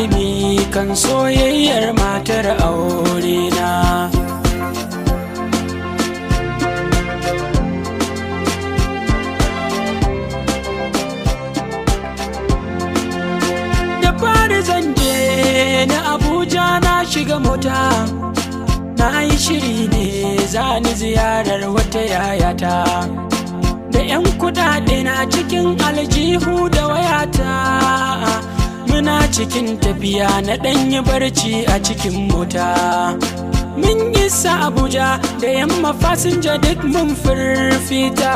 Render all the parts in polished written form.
ilimi kan soyayyar matar aurena. Da fari zan je na Abuja na shiga mota, na yi shiri ne zani ziyarar wata yayata. Da 'yan kudade na cikin aljihu da wayata, muna cikin tafiya na ɗanyi barci a cikin mota. Mun isa Abuja da yamma fasinja duk mun firfita,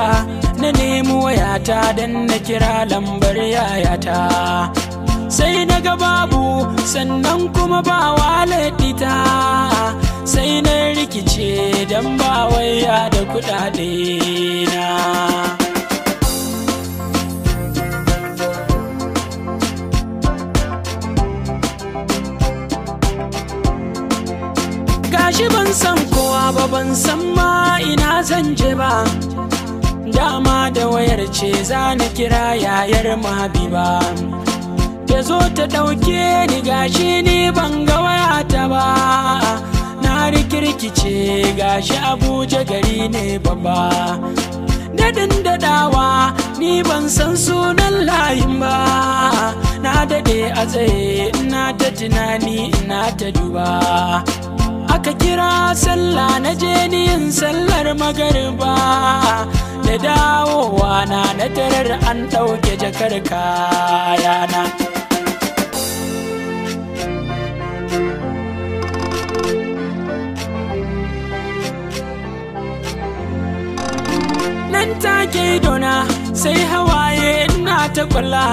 na nemi wayata don na kira lambar yayata. Sai na ga babu sannan kuma ba wallet ɗita, sai na rikice don ba waya da kudade na. Gashi ban san kowa ba, ban san ma ina zan je ba, dama da wayar ce za na kira yayar Habiba ta zo ta ɗauke ni. Gashi ni ban ga wayata ba, na rikirkice gashi Abuja gari ne babba. Dadin dadawa ni ban san sunan layin ba, na dade a tsaye ina ta tunani ina ta duba. Aka kira sallah na je ni yin sallar magariba, da dawowa na tarar an ɗauke jakar kayana. Nan take dona sai hawaye ina ta kwalla,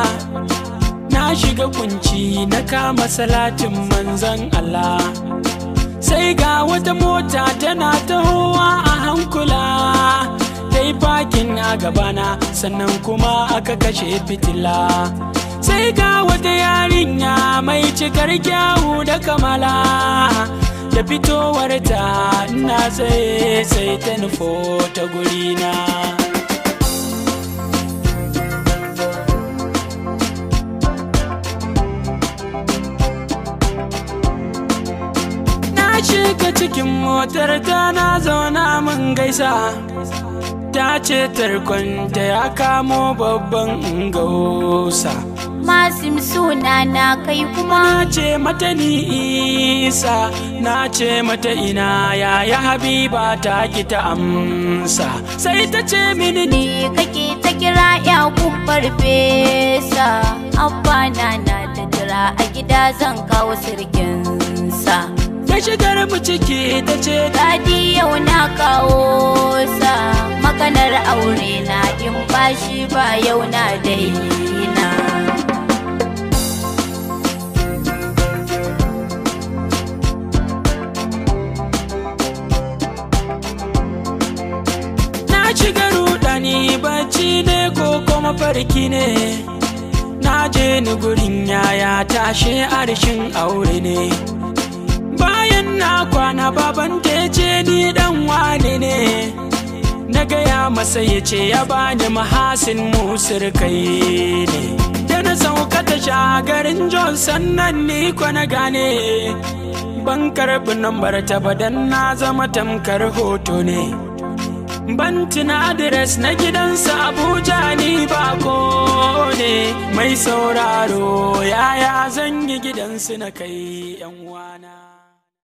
na shiga kunci na kama salatin manzon Allah. Sai ga wata mota tana tahowa a hankula, ta yi fakin a gabana sannan kuma aka kashe fitila. Sai ga wata yarinya mai cikar kyawu da kamala, da fitowarta ina tsaye sai ta nufo ta gurina. Shiga cikin motar ta na zauna mun gaisa, ta ce tarkonta ya kamo babban gausa. Masim suna na kai kuma na ce mata ni Isa, na ce mata ina yaya Habiba ta ki ta amsa. Sai ta ce mini ni kake ta kira ya kun farfesa, abba na da jira a gida zan kawo sirkinsa. Ta shigar mu ciki ta ce dadi yau na kawo sa, maganar aure na in bashi ba yau na daina. Na shiga rudani bacci ne ko kuma farki ne, na je ni gurin yaya tashe arshin aure ne. Bayan na kwana baban ta ce ni dan wane ne, na gaya masa ya ce ya bani mahasin musir kai ne. Da na sauka ta shagarin John sannan ni na gane, ban karbi nambar ta ba dan na zama tamkar hoto ne. Ban tuna adres na gidansa Abuja ni bako ne. Mai sauraro yaya zan yi gidansu na kai 'yan uwana.